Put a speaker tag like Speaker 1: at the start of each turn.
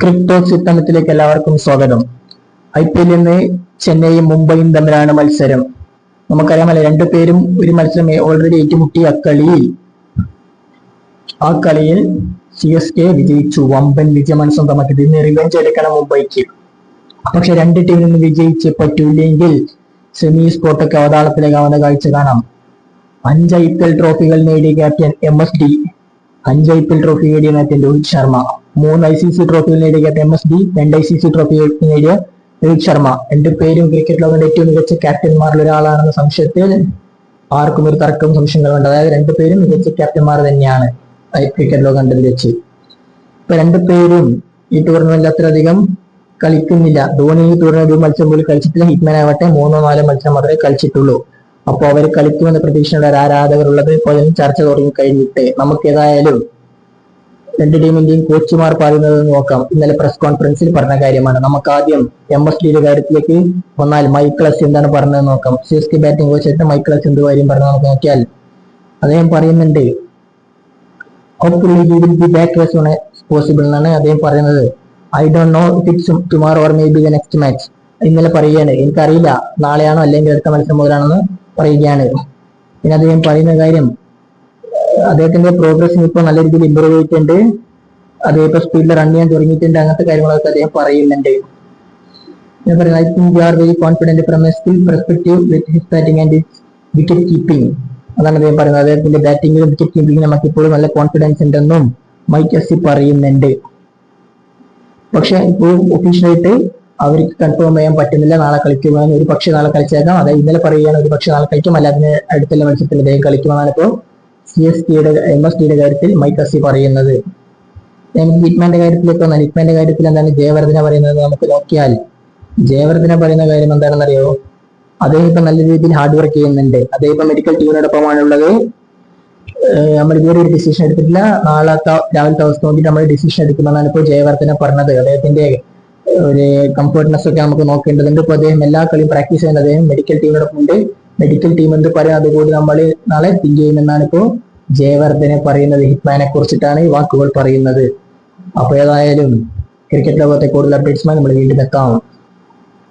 Speaker 1: Cricket ചിത്രത്തിലേക്ക് എല്ലാവർക്കും സ്വാഗതം. IPL ഇന്ന് ചെന്നൈയും മുംബൈയും തമ്മിലാണ് മത്സരം. നമുക്കറിയാമല്ലോ, രണ്ടുപേരും ഒരു മത്സരം ഓൾറെഡി ഏറ്റുമുട്ടി. ആ കളിയിൽ CSK വിജയിച്ചു, വമ്പൻ വിജയമാണ് സ്വന്തമാക്കി. ഇന്ന് റിവെഞ്ച് എടുക്കണം മുംബൈക്ക്. പക്ഷെ രണ്ട് ടീമിൽ നിന്ന് വിജയിച്ച് പറ്റൂല്ലെങ്കിൽ സെമി സ്പോട്ടൊക്കെ അവതാളത്തിലേക്കാവുന്ന കാഴ്ച കാണാം. 5 IPL ട്രോഫികൾ നേടിയ ക്യാപ്റ്റൻ MSD, 5 IPL ട്രോഫി നേടിയ ക്യാപ്റ്റൻ രോഹിത് ശർമ്മ, 3 ICC ട്രോഫികൾ നേടിയ ക്യാപ്റ്റൻ MSD, 2 ICC ട്രോഫികൾ നേടിയ രോഹിത് ശർമ്മ. രണ്ടുപേരും ക്രിക്കറ്റ് ലോകത്തിന്റെ ഏറ്റവും മികച്ച ക്യാപ്റ്റന്മാരിൽ ഒരാളാണെന്ന സംശയത്തിൽ ആർക്കും ഒരു തർക്കവും സംശയങ്ങളുണ്ട്. അതായത് രണ്ടുപേരും മികച്ച ക്യാപ്റ്റന്മാർ തന്നെയാണ് ക്രിക്കറ്റ് ലോകം കണ്ടതിൽ വെച്ച്. ഇപ്പൊ രണ്ടുപേരും ഈ ടൂർണമെന്റിൽ അത്രയധികം കളിക്കുന്നില്ല. ധോണി ഈ ടൂർണമെന്റ് ഒരു മത്സരം പോലും കളിച്ചിട്ടില്ല. ഹിറ്റ്മാൻ ആവട്ടെ 3-4 മത്സരം മാത്രമേ കളിച്ചിട്ടുള്ളൂ. അപ്പോൾ അവർ കളിക്കുമെന്ന പ്രതീക്ഷയുള്ള ഒരു ആരാധകർ ഉള്ളത് ഇപ്പോൾ ചർച്ച തുടങ്ങി കഴിഞ്ഞിട്ട് നമുക്ക് ഏതായാലും രണ്ട് ടീമിന്റെയും കോച്ചുമാർ പറയുന്നത് നോക്കാം. ഇന്നലെ പ്രസ് കോൺഫറൻസിൽ പറഞ്ഞ കാര്യമാണ്. നമുക്ക് ആദ്യം MSDയുടെ കാര്യത്തിലേക്ക് വന്നാൽ മൈക്കിളസ് എന്താണ് പറഞ്ഞത് നോക്കാം. CSK ബാറ്റിംഗ് കോച്ചായിട്ട് മൈക്കിളസ് എന്ത് കാര്യം പറഞ്ഞത് നമുക്ക് നോക്കിയാൽ അദ്ദേഹം പറയുന്നുണ്ട്, hopefully we will be back as soon as possible എന്നാണ് അദ്ദേഹം പറയുന്നത്. I don't know if it's tomorrow or maybe the next match. ഇന്നലെ പറയുകയാണ്, എനിക്കറിയില്ല നാളെയാണോ അല്ലെങ്കിൽ അടുത്ത മത്സരം മുതലാണെന്ന് പറയുകയാണ്. പിന്നെ അദ്ദേഹം പറയുന്ന കാര്യം, അദ്ദേഹത്തിന്റെ പ്രോഗ്രസ് ഇപ്പോൾ നല്ല രീതിയിൽ ഇമ്പ്രൂവ് ചെയ്തിട്ടുണ്ട്. അദ്ദേഹം ഇപ്പൊ സ്പീഡിൽ റൺ ചെയ്യാൻ തുടങ്ങിയിട്ടുണ്ട്. അങ്ങനത്തെ കാര്യങ്ങളൊക്കെ അദ്ദേഹം പറയുന്നുണ്ട്. ഞാൻ പറയുന്നത്, I think we are very confident from a skill perspective with his batting and his wicket keeping. അതാണ് അദ്ദേഹം പറയുന്നത്. അദ്ദേഹത്തിന്റെ ബാറ്റിംഗിലും വിക്കറ്റ് കീപ്പിംഗിലും നമുക്ക് ഇപ്പോഴും നല്ല കോൺഫിഡൻസ് ഉണ്ടെന്നും മൈക്ക് പറയുന്നുണ്ട്. പക്ഷെ ഇപ്പോഴും ഒഫീഷ്യലായിട്ട് അവർക്ക് കൺഫേം ചെയ്യാൻ പറ്റുന്നില്ല നാളെ കളിക്കുമെന്ന്. ഒരു പക്ഷേ നാളെ കളിച്ചേക്കാം. അതായത് ഇന്നലെ പറയുകയാണ് ഒരു പക്ഷേ നാളെ കളിക്കും, അല്ല അതിന് അടുത്തുള്ള മത്സരത്തിൽ അദ്ദേഹം കളിക്കുമെന്നാണ് ഇപ്പോൾ CSKയുടെ MSDയുടെ കാര്യത്തിൽ മൈക്ക് പറയുന്നത്. ഹിറ്റ്മാന്റെ കാര്യത്തിലേക്ക് വന്നാൽ ഹിറ്റ്മാന്റെ കാര്യത്തിൽ എന്താണ് ജയവർദ്ധന പറയുന്നത് നമുക്ക് നോക്കിയാൽ, ജയവർദ്ധന പറയുന്ന കാര്യം എന്താണെന്ന് അറിയോ? അദ്ദേഹം ഇപ്പൊ നല്ല രീതിയിൽ ഹാർഡ് വർക്ക് ചെയ്യുന്നുണ്ട്. അദ്ദേഹം ഇപ്പൊ മെഡിക്കൽ ടീമിനോടൊപ്പമാണുള്ളത്. നമ്മൾ ഇതുവരെ ഒരു ഡിസിഷൻ എടുത്തിട്ടില്ല. രാവിലത്തെ അവസ്ഥ നോക്കിയിട്ട് നമ്മൾ ഡിസിഷൻ എടുക്കുമെന്നാണ് ഇപ്പോൾ ജയവർദ്ധന പറഞ്ഞത്. അദ്ദേഹത്തിന്റെ ഒരു കംഫർട്ട്നെസ് ഒക്കെ നമുക്ക് നോക്കേണ്ടതുണ്ട്. ഇപ്പൊ അദ്ദേഹം എല്ലാ കളിയും പ്രാക്ടീസ് ചെയ്യുന്നത് അദ്ദേഹം മെഡിക്കൽ ടീമിനോടൊപ്പം ഉണ്ട്. മെഡിക്കൽ ടീം എന്ത് പറയാം അതുകൂടി നമ്മൾ നാളെ തിങ്ക് ചെയ്യുമെന്നാണ് ഇപ്പോൾ ജയവർദ്ധന പറയുന്നത്. ഹിറ്റ്മാനെ കുറിച്ചിട്ടാണ് ഈ വാക്കുകൾ പറയുന്നത്. അപ്പൊ ഏതായാലും ക്രിക്കറ്റ് ലോകത്തെ കൂടുതൽ അപ്ഡേറ്റ്സുമായി നമ്മൾ വീണ്ടും എത്താം.